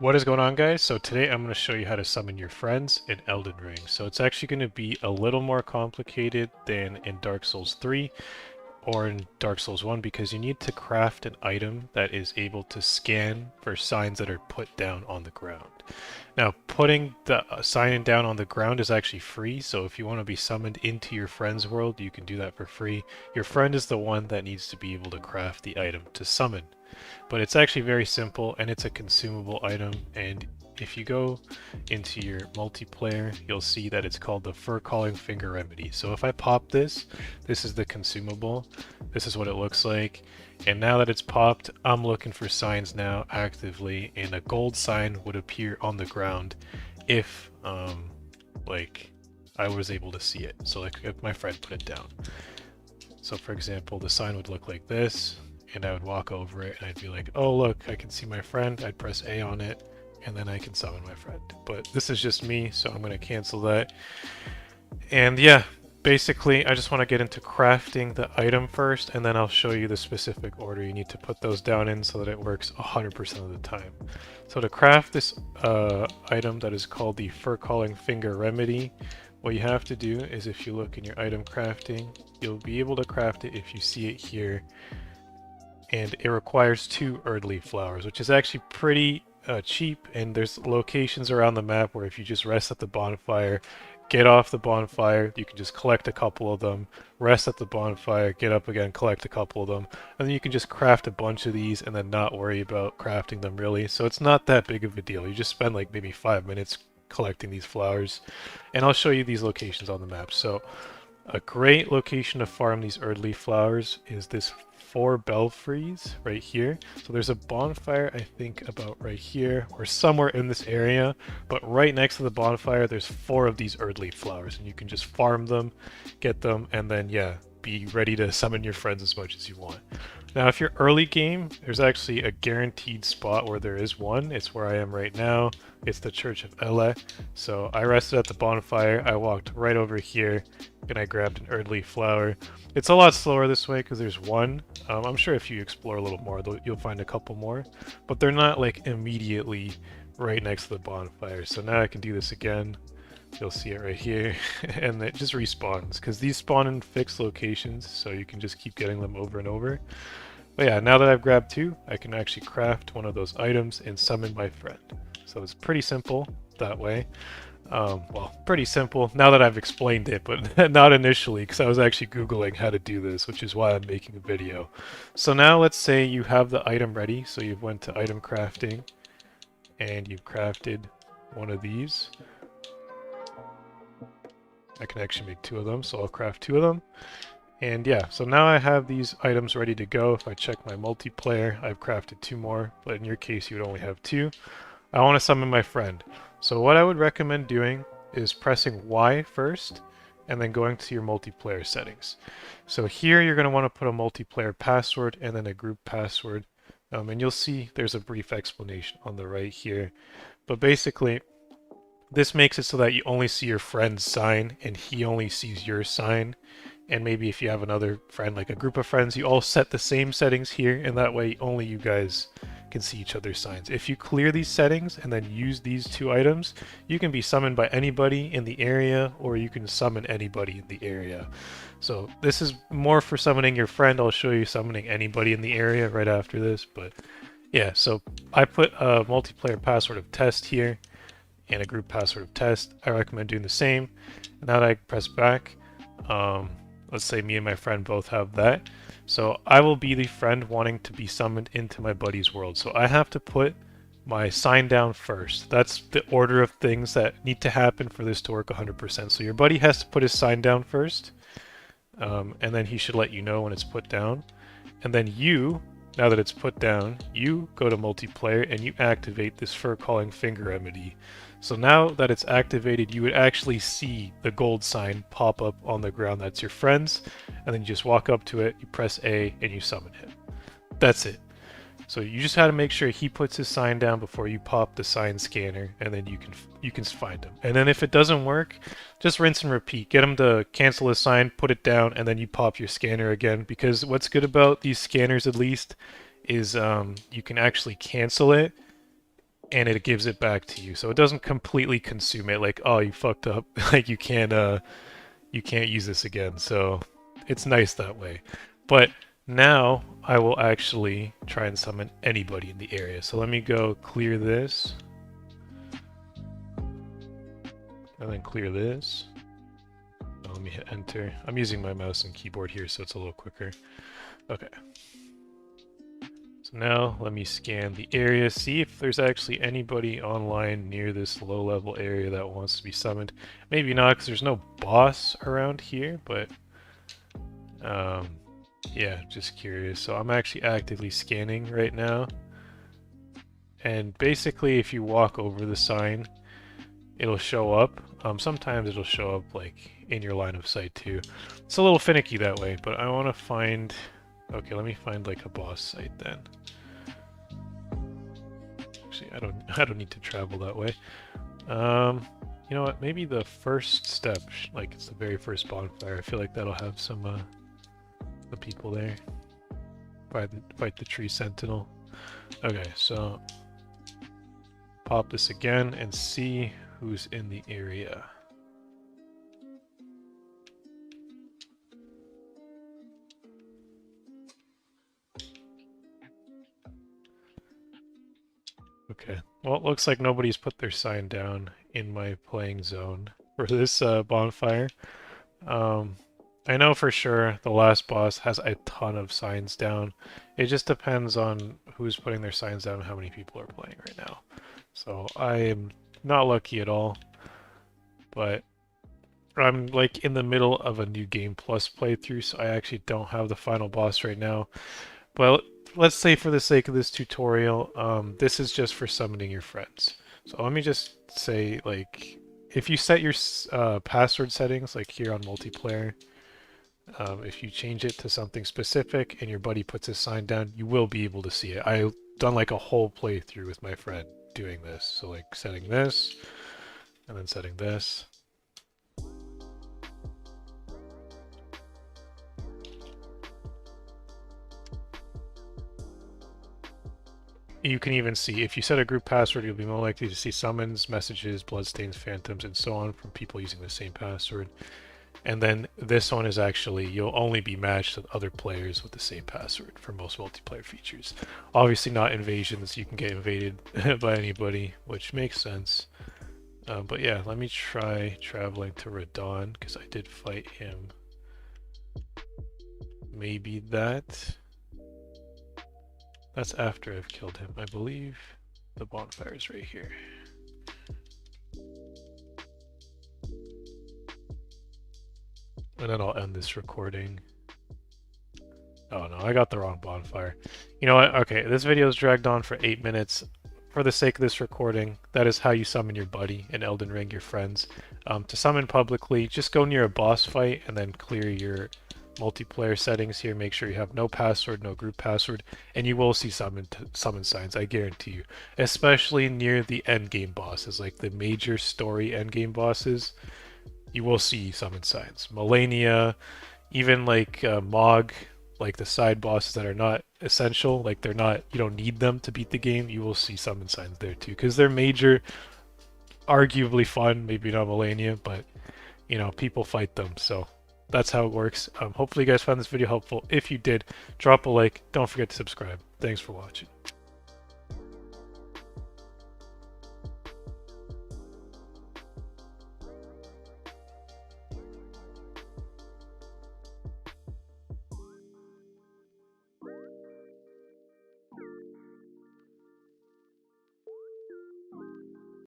What is going on, guys? So today I'm going to show you how to summon your friends in Elden Ring. So it's actually going to be a little more complicated than in Dark Souls 3 or in Dark Souls 1 because you need to craft an item that is able to scan for signs that are put down on the ground. Now, putting the sign down on the ground is actually free, so if you want to be summoned into your friend's world, you can do that for free. Your friend is the one that needs to be able to craft the item to summon. But it's actually very simple and it's a consumable item, and if you go into your multiplayer, you'll see that it's called the Fur Calling Finger Remedy. So if I pop this, this is the consumable, this is what it looks like, and now that it's popped, I'm looking for signs now actively, and a gold sign would appear on the ground if, like, I was able to see it. So like if my friend put it down. So for example, the sign would look like this, and I would walk over it and I'd be like, oh look, I can see my friend. I'd press A on it and then I can summon my friend. But this is just me, so I'm going to cancel that. And yeah, basically I just want to get into crafting the item first, and then I'll show you the specific order you need to put those down in so that it works 100% of the time. So to craft this item that is called the Fur Calling Finger Remedy, what you have to do is, if you look in your item crafting, you'll be able to craft it if you see it here. And it requires 2 Erdleaf flowers, which is actually pretty cheap, and there's locations around the map where if you just rest at the bonfire, get off the bonfire, you can just collect a couple of them, rest at the bonfire, get up again, collect a couple of them, and then you can just craft a bunch of these and then not worry about crafting them really. So it's not that big of a deal. You just spend like maybe 5 minutes collecting these flowers, and I'll show you these locations on the map. So a great location to farm these Erdleaf flowers is this 4 belfries right here. So there's a bonfire, I think, about right here or somewhere in this area, but right next to the bonfire there's 4 of these Erdleaf flowers, and you can just farm them, get them, and then yeah, be ready to summon your friends as much as you want. Now if you're early game, there's actually a guaranteed spot where there is one. It's where I am right now. It's the Church of Ele. So I rested at the bonfire, I walked right over here, and I grabbed an Erdleaf flower. It's a lot slower this way because there's one. I'm sure if you explore a little more, you'll find a couple more, but they're not like immediately right next to the bonfire. So now I can do this again. You'll see it right here, and it just respawns because these spawn in fixed locations, so you can just keep getting them over and over. But yeah, now that I've grabbed 2, I can actually craft one of those items and summon my friend. So it's pretty simple that way. Well, pretty simple now that I've explained it, but not initially, because I was actually Googling how to do this, which is why I'm making a video. So now let's say you have the item ready, so you've went to item crafting, and you've crafted one of these. I can actually make 2 of them, so I'll craft 2 of them. And yeah, so now I have these items ready to go. If I check my multiplayer, I've crafted 2 more, but in your case you would only have 2. I want to summon my friend. So what I would recommend doing is pressing Y first, and then going to your multiplayer settings. So here you're going to want to put a multiplayer password and then a group password. And you'll see there's a brief explanation on the right here. But basically, this makes it so that you only see your friend's sign and he only sees your sign. And maybe if you have another friend, like a group of friends, you all set the same settings here, and that way only you guys can see each other's signs. If you clear these settings and then use these 2 items, you can be summoned by anybody in the area, or you can summon anybody in the area. So this is more for summoning your friend. I'll show you summoning anybody in the area right after this, but yeah, so I put a multiplayer password of test here and a group password of test. I recommend doing the same. Now that I press back, let's say me and my friend both have that. So I will be the friend wanting to be summoned into my buddy's world. So I have to put my sign down first. That's the order of things that need to happen for this to work 100%. So your buddy has to put his sign down first, and then he should let you know when it's put down. And then you, now that it's put down, you go to multiplayer and you activate this Fur Calling Finger Remedy. So now that it's activated, you would actually see the gold sign pop up on the ground. That's your friend's, and then you just walk up to it, you press A, and you summon him. That's it. So you just had to make sure he puts his sign down before you pop the sign scanner, and then you can find him. And then if it doesn't work, just rinse and repeat. Get him to cancel his sign, put it down, and then you pop your scanner again. Because what's good about these scanners, at least, is you can actually cancel it and it gives it back to you. So it doesn't completely consume it, like, oh, you fucked up, like you can't use this again. So it's nice that way. But now I will actually try and summon anybody in the area. So let me go clear this. And then clear this. Let me hit enter. I'm using my mouse and keyboard here, so it's a little quicker. Okay. So now let me scan the area, see if there's actually anybody online near this low-level area that wants to be summoned. Maybe not, because there's no boss around here, but yeah, just curious. So I'm actually actively scanning right now. And basically, if you walk over the sign, it'll show up. Sometimes it'll show up like in your line of sight too. It's a little finicky that way, but I want to find... Okay, let me find like a boss site then. Actually, I don't need to travel that way. You know what? Maybe the first step, like it's the very first bonfire. I feel like that'll have some the people there. Fight the tree sentinel. Okay, so pop this again and see who's in the area. Okay, well, it looks like nobody's put their sign down in my playing zone for this bonfire. I know for sure the last boss has a ton of signs down. It just depends on who's putting their signs down and how many people are playing right now. So I am not lucky at all, but I'm like in the middle of a new game plus playthrough, so I actually don't have the final boss right now. But let's say for the sake of this tutorial, this is just for summoning your friends. So let me just say, like, if you set your password settings, like here on multiplayer, if you change it to something specific and your buddy puts his sign down, you will be able to see it. I've done like a whole playthrough with my friend doing this. So like setting this, and then setting this. You can even see, if you set a group password, you'll be more likely to see summons, messages, bloodstains, phantoms, and so on from people using the same password. And then this one is actually, you'll only be matched with other players with the same password for most multiplayer features. Obviously not invasions, you can get invaded by anybody, which makes sense. But yeah, let me try traveling to Radon, because I did fight him. Maybe that... That's after I've killed him. I believe the bonfire is right here. And then I'll end this recording. Oh no, I got the wrong bonfire. You know what? Okay, this video is dragged on for 8 minutes. For the sake of this recording, that is how you summon your buddy in Elden Ring, your friends. To summon publicly, just go near a boss fight and then clear your multiplayer settings here. Make sure you have no password, no group password, and you will see summon signs, I guarantee you. Especially near the endgame bosses, like the major story endgame bosses, you will see summon signs. Melania, even like Mog, like the side bosses that are not essential, like they're not, you don't need them to beat the game, you will see summon signs there too, because they're major, arguably fun, maybe not Melania, but you know, people fight them, so that's how it works. Hopefully you guys found this video helpful. If you did, drop a like. Don't forget to subscribe. Thanks for watching.